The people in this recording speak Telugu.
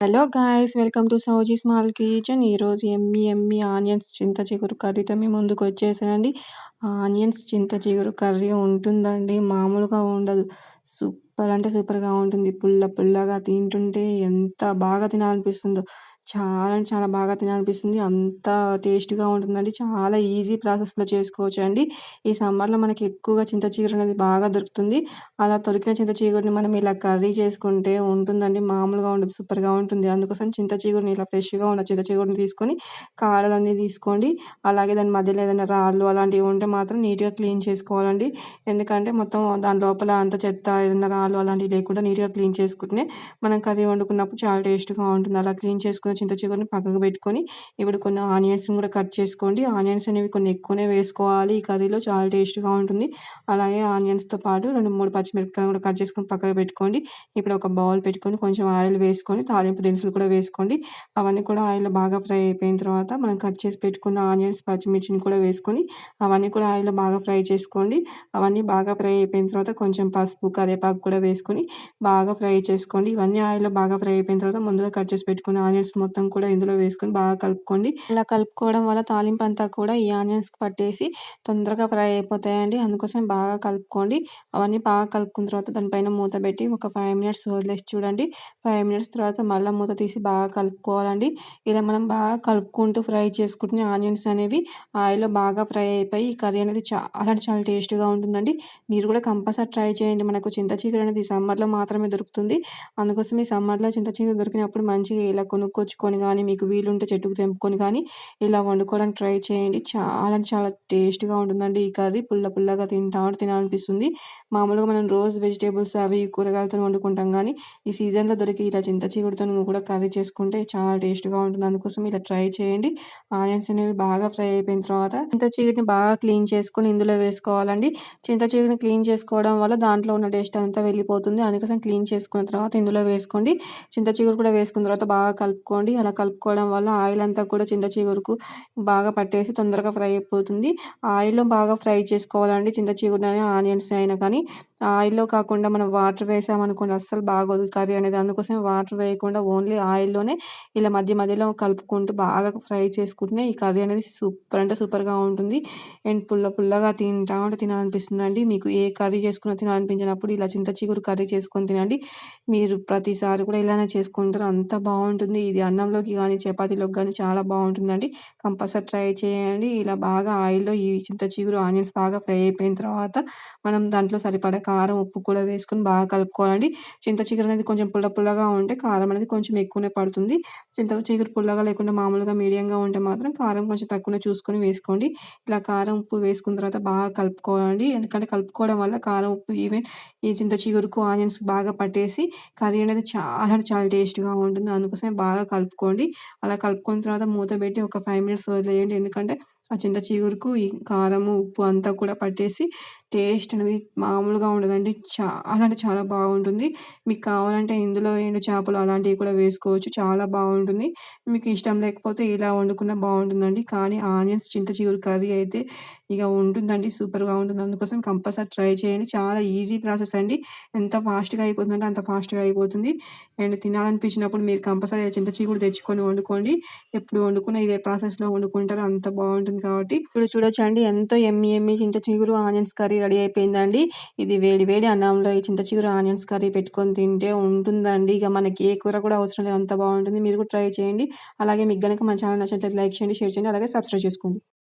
Hello guys! Welcome to Sowji small kitchen. ఈరోజు యమ్మీ యమ్మీ ఆనియన్స్ చింత చిగురు కర్రీతో మీ ముందుకొచ్చేసానండి. ఆనియన్స్ చింత చిగురు కర్రీ ఉంటుందండి. మామూలుగా ఉండదు. సూపర్ అంటే సూపర్‌గా ఉంటుంది. పుల్ల పుల్లగా తింటుంటే ఎంత బాగా తినాలనిపిస్తుందో. చాలా అంటే చాలా బాగా తినాలనిపిస్తుంది. అంత టేస్ట్‌గా ఉంటుందండి. చాలా ఈజీ ప్రాసెస్‌లో చేసుకోవచ్చండి. ఈ సమ్మర్‌లో మనకి ఎక్కువగా చింత చిగురు అనేది బాగా దొరుకుతుంది. అలా దొరికిన చింత చిగురుని మనం ఇలా కర్రీ చేసుకుంటే ఉంటుందండి. మామూలుగా ఉండదు. సూపర్‌గా ఉంటుంది. అందుకోసం చింత చిగురుని ఇలా ఫ్రెష్‌గా ఉన్న చింత చిగురుని తీసుకొని కాడలన్నీ తీసుకోండి. అలాగే దాని మధ్యలో ఏదైనా రాళ్ళు అలాంటివి ఉంటే మాత్రం నీట్‌గా క్లీన్ చేసుకోవాలండి. ఎందుకంటే మొత్తం దాని లోపల అంత చెత్త ఏదైనా రాళ్ళు అలాంటివి లేకుండా నీట్‌గా క్లీన్ చేసుకుంటేనే మనం కర్రీ వండుకున్నప్పుడు చాలా టేస్ట్‌గా ఉంటుంది. అలా క్లీన్ చేసుకున్న చింత చిగురుని పక్కకు పెట్టుకొని ఇప్పుడు కొన్ని ఆనియన్స్‌ని కూడా కట్ చేసుకోండి. ఆనియన్స్ అనేవి కొన్ని ఎక్కువనే వేసుకోవాలి. ఈ కర్రీలో చాలా టేస్ట్‌గా ఉంటుంది. అలాగే ఆనియన్స్‌తో పాటు 2, 3 పచ్చిమిరపకాయలు కూడా కట్ చేసుకొని పక్కకు పెట్టుకోండి. ఇప్పుడు ఒక బౌల్ పెట్టుకొని కొంచెం ఆయిల్ వేసుకొని తాలింపు దినుసులు కూడా వేసుకోండి. అవన్నీ కూడా ఆయిల్‌లో బాగా ఫ్రై అయిపోయిన తర్వాత మనం కట్ చేసి పెట్టుకున్న ఆనియన్స్, పచ్చిమిర్చిని కూడా వేసుకొని అవన్నీ కూడా ఆయిల్‌లో బాగా ఫ్రై చేసుకోండి. అవన్నీ బాగా ఫ్రై అయిపోయిన తర్వాత కొంచెం పసుపు, కరివేపాకు కూడా వేసుకొని బాగా ఫ్రై చేసుకోండి. ఇవన్నీ ఆయిల్‌లో బాగా ఫ్రై అయిపోయిన తర్వాత ముందుగా కట్ చేసి పెట్టుకున్న ఆనియన్స్ మొత్తం కూడా ఇందులో వేసుకొని బాగా కలుపుకోండి. ఇలా కలుపుకోవడం వల్ల తాలింపంతా కూడా ఈ ఆనియన్స్‌కి పట్టేసి తొందరగా ఫ్రై అయిపోతాయండి. అందుకోసం బాగా కలుపుకోండి. అవన్నీ బాగా కలుపుకున్న తర్వాత దానిపైన మూత పెట్టి ఒక 5 మినిట్స్ వదిలేసి చూడండి. 5 మినిట్స్ తర్వాత మళ్ళా మూత తీసి బాగా కలుపుకోవాలండి. ఇలా మనం బాగా కలుపుకుంటూ ఫ్రై చేసుకుంటే ఆనియన్స్ అనేవి ఆయిల్‌లో బాగా ఫ్రై అయిపోయి ఈ కర్రీ అనేది చాలా అంటే చాలా టేస్ట్‌గా ఉంటుందండి. మీరు కూడా కంపల్సరీ ట్రై చేయండి. మనకు చింత చిగురు అనేది సమ్మర్‌లో మాత్రమే దొరుకుతుంది. అందుకోసం ఈ సమ్మర్‌లో చింత చిగురు దొరికినప్పుడు మంచిగా ఇలా కొనుక్కొచ్చుకొని గానీ, మీకు వీలుంటే చెట్టుకు తెంపుకొని గానీ, ఇలా వండుకోవడానికి ట్రై చేయండి. చాలా అంటే చాలా టేస్ట్‌గా ఉంటుందండి ఈ కర్రీ. పుల్ల పుల్లగా తింటా ఉంటే తినాలనిపిస్తుంది. మామూలుగా మనం రోజు వెజిటబుల్స్ అవి కూరగాయలతోని వండుకుంటాం గానీ, ఈ సీజన్‌లో దొరికే ఇలా చింత చిగురుతోని కూడా కర్రీ చేసుకుంటే చాలా టేస్ట్‌గా ఉంటుంది. అందుకోసం ఇలా ట్రై చేయండి. ఆనియన్స్ అనేవి బాగా ఫ్రై అయిపోయిన తర్వాత చింత చిగురుని బాగా క్లీన్ చేసుకొని ఇందులో వేసుకోవాలండి. చింత చిగురుని క్లీన్ చేసుకోవడం వల్ల దాంట్లో ఉన్న టేస్ట్ అంతా వెళ్ళిపోతుంది. అందుకోసం క్లీన్ చేసుకున్న తర్వాత ఇందులో వేసుకోండి. చింత చిగురు కూడా వేసుకున్న తర్వాత బాగా కలుపుకోండి. అలా కలుపుకోవడం వల్ల ఆయిల్ అంతా కూడా చింత చిగురుకు బాగా పట్టేసి తొందరగా ఫ్రై అయిపోతుంది. ఆయిల్‌లో బాగా ఫ్రై చేసుకోవాలండి. చింత చిగురునైనా, ఆనియన్స్ అయినా కానీ ఆయిల్‌లో కాకుండా మనం వాటర్ వేసామనుకోండి అస్సలు బాగోదు కర్రీ అనేది. అందుకోసం వాటర్ వేయకుండా ఓన్లీ ఆయిల్‌లోనే ఇలా మధ్య మధ్యలో కలుపుకుంటూ బాగా ఫ్రై చేసుకుంటేనే ఈ కర్రీ అనేది సూపర్ అంటే సూపర్‌గా ఉంటుంది. అండ్ పుల్ల పుల్లగా తింటా ఉంటే తినాలనిపిస్తుందండి. మీకు ఏ కర్రీ చేసుకున్నా తినాలనిపించినప్పుడు ఇలా చింత చిగురు కర్రీ చేసుకొని తినండి. మీరు ప్రతిసారి కూడా ఇలానే చేసుకుంటారు. అంత బావుంటుంది. ఇది అన్నంలోకి గానీ, చపాతీలోకి గానీ చాలా బావుంటుందండి. కంపల్సరీ ట్రై చేయండి. ఇలా బాగా ఆయిల్‌లో ఈ చింత చిగురు, ఆనియన్స్ బాగా ఫ్రై అయిపోయిన తర్వాత మనం దాంట్లో సరిపడా కారం, ఉప్పు కూడా వేసుకొని బాగా కలుపుకోవాలండి. చింత చిగురు అనేది కొంచెం పుల్ల పుల్లగా ఉంటే కారం అనేది కొంచెం ఎక్కువనే పడుతుంది. చింత చిగురు పుల్లగా లేకుండా మామూలుగా మీడియంగా ఉంటే మాత్రం కారం కొంచెం తక్కువనే చూసుకొని వేసుకోండి. ఇలా కారం, ఉప్పు వేసుకున్న తర్వాత బాగా కలుపుకోవాలండి. ఎందుకంటే కలుపుకోవడం వల్ల కారం, ఉప్పు ఈవెన్ ఈ చింత చిగురుకు, ఆనియన్స్‌కి బాగా పట్టేసి కర్రీ అనేది చాలా అంటే చాలా టేస్ట్‌గా ఉంటుంది. అందుకోసమే బాగా కలుపుకోండి. అలా కలుపుకున్న తర్వాత మూత పెట్టి ఒక 5 మినిట్స్ వదిలేయండి. ఎందుకంటే ఆ చింత చిగురుకు ఈ కారము, ఉప్పు అంతా కూడా పట్టేసి టేస్ట్ అనేది మామూలుగా ఉండదండి. చాలా అంటే చాలా బాగుంటుంది. మీకు కావాలంటే ఇందులో ఎండు చేపలు అలాంటివి కూడా వేసుకోవచ్చు. చాలా బాగుంటుంది. మీకు ఇష్టం లేకపోతే ఇలా వండుకున్నా బాగుంటుందండి. కానీ ఆనియన్స్ చింత చిగురు కర్రీ అయితే ఇక ఉంటుందండి. సూపర్‌గా ఉంటుంది. అందుకోసం కంపల్సరీ ట్రై చేయండి. చాలా ఈజీ ప్రాసెస్ అండి. ఎంత ఫాస్ట్‌గా అయిపోతుందంటే అంత ఫాస్ట్‌గా అయిపోతుంది. అండ్ తినాలనిపించినప్పుడు మీరు కంపల్సరీ చింత చిగురు తెచ్చుకొని వండుకోండి. ఎప్పుడు వండుకున్నా ఇదే ప్రాసెస్‌లో వండుకుంటారు. అంత బావుంటుంది కాబట్టి ఇప్పుడు చూడొచ్చండి ఎంతో యమ్మీ యమ్మీ చింత చిగురు ఆనియన్స్ కర్రీ రెడీ అయిపోయిందండి. ఇది వేడి వేడి అన్నంలో ఈ చింత చిగురు ఆనియన్స్ కర్రీ పెట్టుకొని తింటే ఉంటుందండి. ఇక మనకి ఏ కూర కూడా అవసరం లేదు. అంత బావుంటుంది. మీరు కూడా ట్రై చేయండి. అలాగే మీకు గనక మన ఛానల్ నచ్చినట్లయితే లైక్ చేయండి, షేర్ చేయండి. అలాగే సబ్స్క్రైబ్ చేసుకోండి.